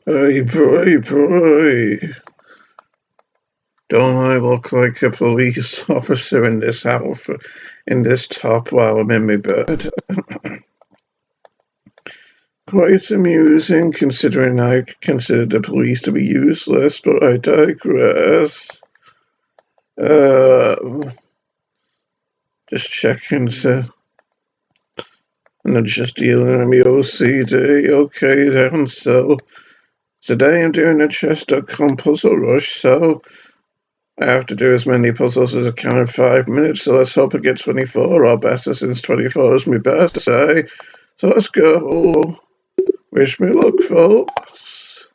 Hey boy, boy. Don't I look like a police officer in this outfit, in this top while I'm in my bed? Quite amusing, considering I consider the police to be useless, but I digress. Uh, just checking to... And I'm just dealing with my OCD. Okay, then, so... Today I'm doing a chess.com puzzle rush, so... I have to do as many puzzles as I can in 5 minutes, so let's hope I get 24 or better, since 24 is my best, say. So let's go. Wish me luck, folks.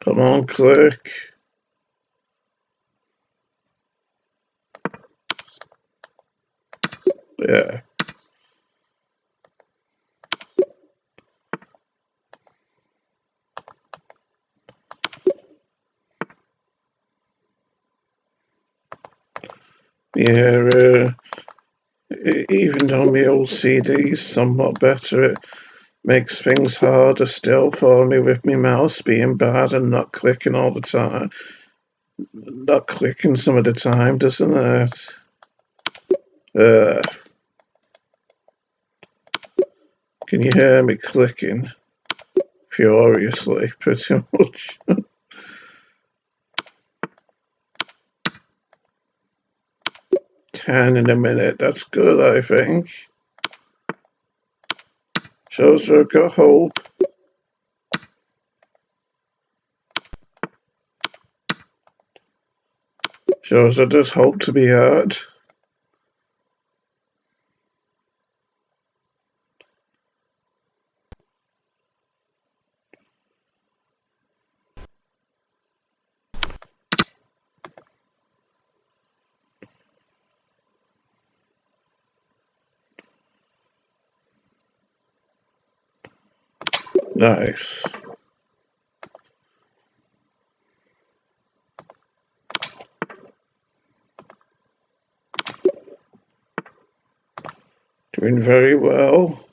Come on, click. Yeah. Yeah, even though my OCD is somewhat better, it makes things harder still for me with my mouse being bad and not clicking all the time. Not clicking some of the time, doesn't it? Can you hear me clicking furiously, pretty much? 10 in a minute, that's good, I think. Shows I've got hope. Shows that there's hope to be had. Nice. Doing very well.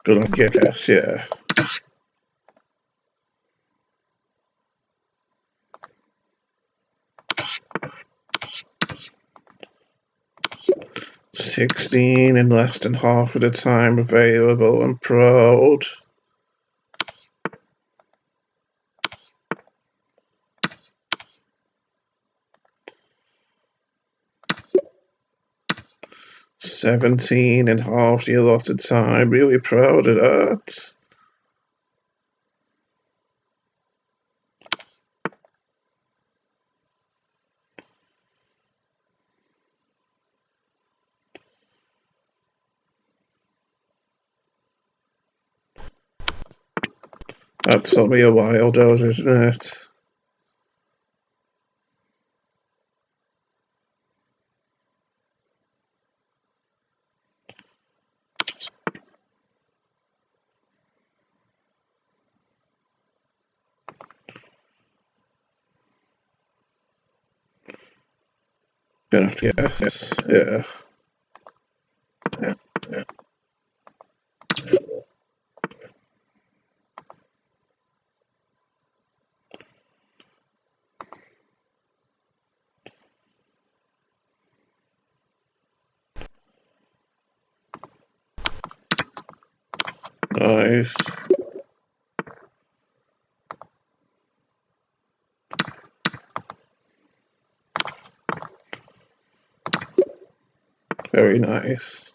Gonna get this, yeah. $16 in less than half of the time available. I'm proud. $17 in half the allotted time. Really proud of that. That took me a while, though, doesn't it? Gonna have to get this, yeah. Yeah. Nice. Very nice.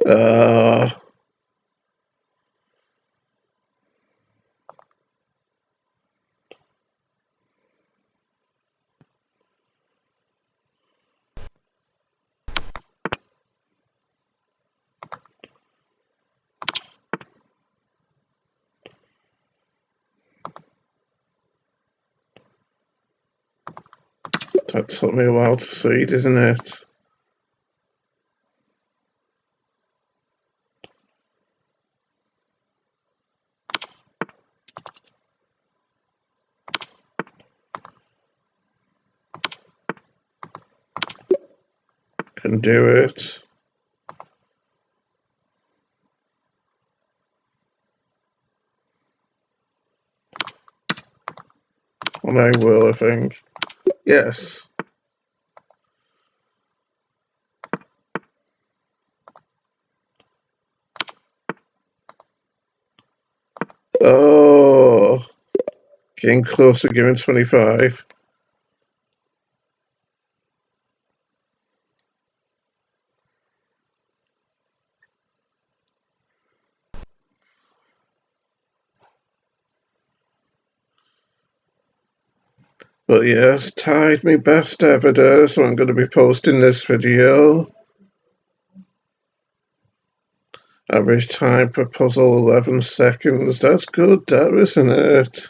Uh, That took me a while to see, didn't it? Can do it. And I will, I think. Yes. Oh, getting closer, giving 25. But yes, tied me best ever there, so I'm going to be posting this video. Average time per puzzle 11 seconds. That's good, that isn't it?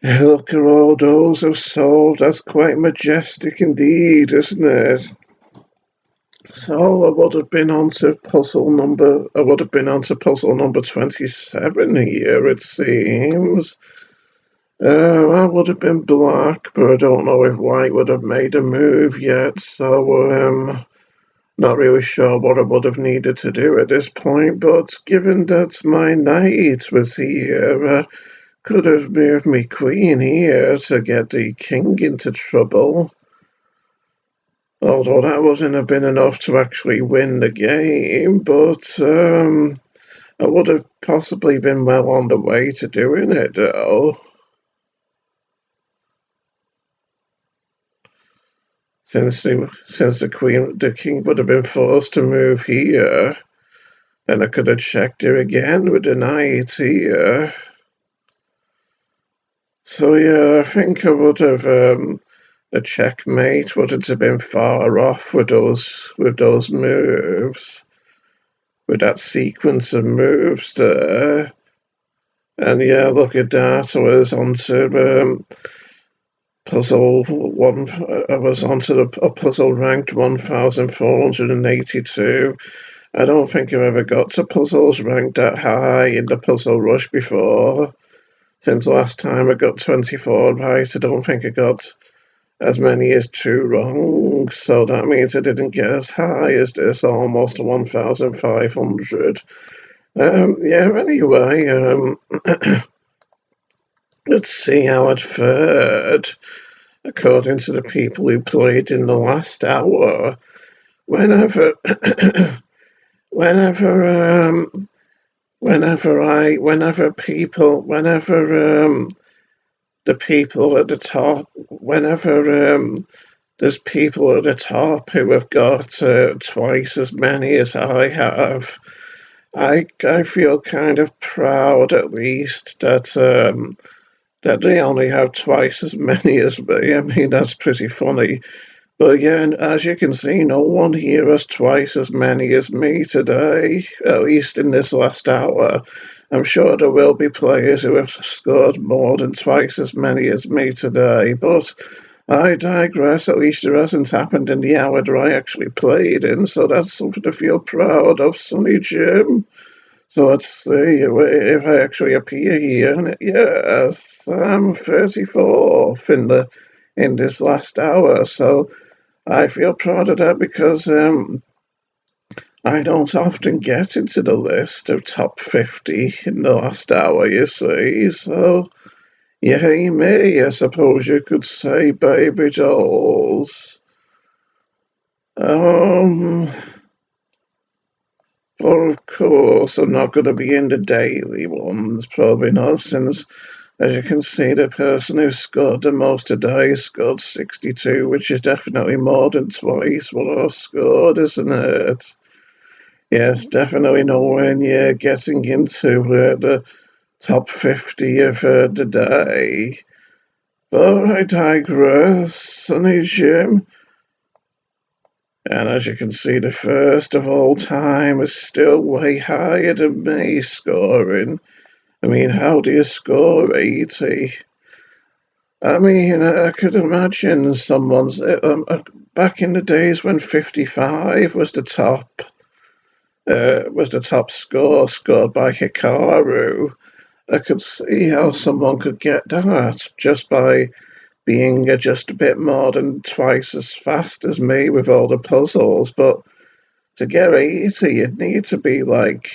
Look at all those I've solved. That's quite majestic indeed, isn't it? So I would have been on to puzzle number 27 here, it seems. I would have been black, but I don't know if white would have made a move yet, so not really sure what I would have needed to do at this point, but given that my knight was here, could have moved me queen here to get the king into trouble. Although that wouldn't have been enough to actually win the game, but I would have possibly been well on the way to doing it, though. Since the king would have been forced to move here, then I could have checked her again with the knight here. So yeah, I think I would have the checkmate wouldn't have been far off with those moves, with that sequence of moves there. And yeah, look at that. I was onto puzzle one. I was onto a puzzle ranked 1,482. I don't think I've ever got to puzzles ranked that high in the puzzle rush before. Since last time I got 24 right, I don't think I got as many as 2 wrong. So that means I didn't get as high as this, almost 1,500. Yeah, anyway, let's see how it fared. According to the people who played in the last hour, whenever, whenever, whenever the people at the top, whenever there's people at the top who have got twice as many as I have, I feel kind of proud, at least, that they only have twice as many as me. I mean, that's pretty funny. But yeah, as you can see, no one here has twice as many as me today, at least in this last hour. I'm sure there will be players who have scored more than twice as many as me today, but I digress. At least it hasn't happened in the hour that I actually played in, so that's something to feel proud of, Sonny Jim. So let's see if I actually appear here. And yes, I'm 34th in this last hour, so I feel proud of that because I don't often get into the list of top 50 in the last hour, you see. So, yay me, I suppose you could say, baby dolls. But of course, I'm not going to be in the daily ones, probably not, since, as you can see, the person who scored the most today scored 62, which is definitely more than twice what I've scored, isn't it? Yes, definitely nowhere near getting into the top 50 of the day. But I digress, Sonny Jim. And as you can see, the first of all time is still way higher than me scoring. I mean, how do you score 80? I mean, I could imagine someone's back in the days when 55 was the top score scored by Hikaru. I could see how someone could get that just by being just a bit more than twice as fast as me with all the puzzles. But to get 80, you'd need to be like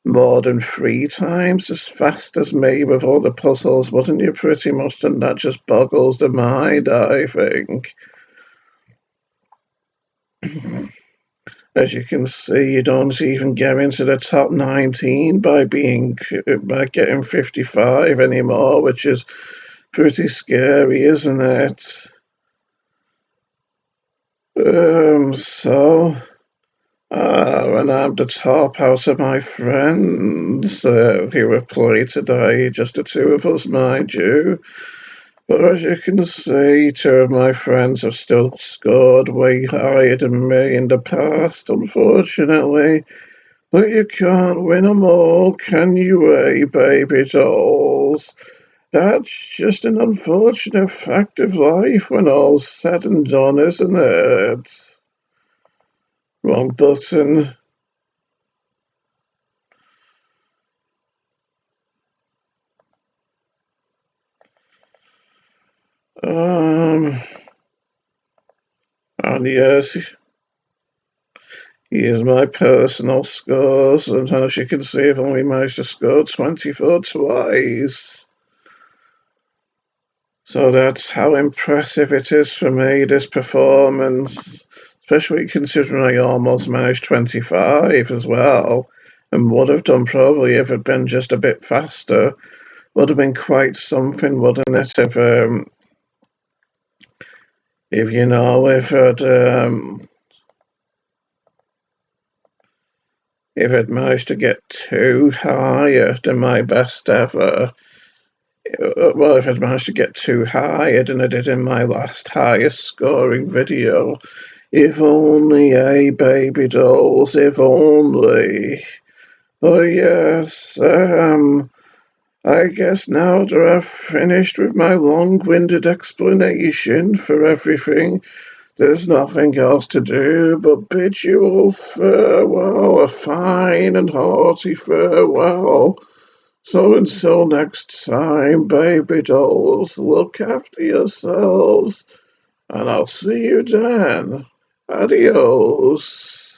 more than 3 times as fast as me with all the puzzles, wouldn't you, pretty much? And that just boggles the mind, I think. As you can see, you don't even get into the top 19 by getting 55 anymore, which is pretty scary, isn't it? So, and I'm the top out of my friends who have played today, just the two of us, mind you. But as you can see, two of my friends have still scored way higher than me in the past, unfortunately. But you can't win 'em all, can you, baby dolls? That's just an unfortunate fact of life when all's said and done, isn't it? Wrong button. Um, and yes, here's my personal scores, and as you can see, I've only managed to score 24 twice. So that's how impressive it is for me, this performance, especially considering I almost managed 25 as well, and would have done probably if it'd been just a bit faster. Would have been quite something, wouldn't it, if you know, if it managed to get too higher than my best ever. Well, if it managed to get too higher than I did in my last highest scoring video. If only, baby dolls, if only. Oh, yes, I guess now that I've finished with my long-winded explanation for everything, there's nothing else to do but bid you all farewell, a fine and hearty farewell. So until next time, baby dolls, look after yourselves, and I'll see you then. Adios.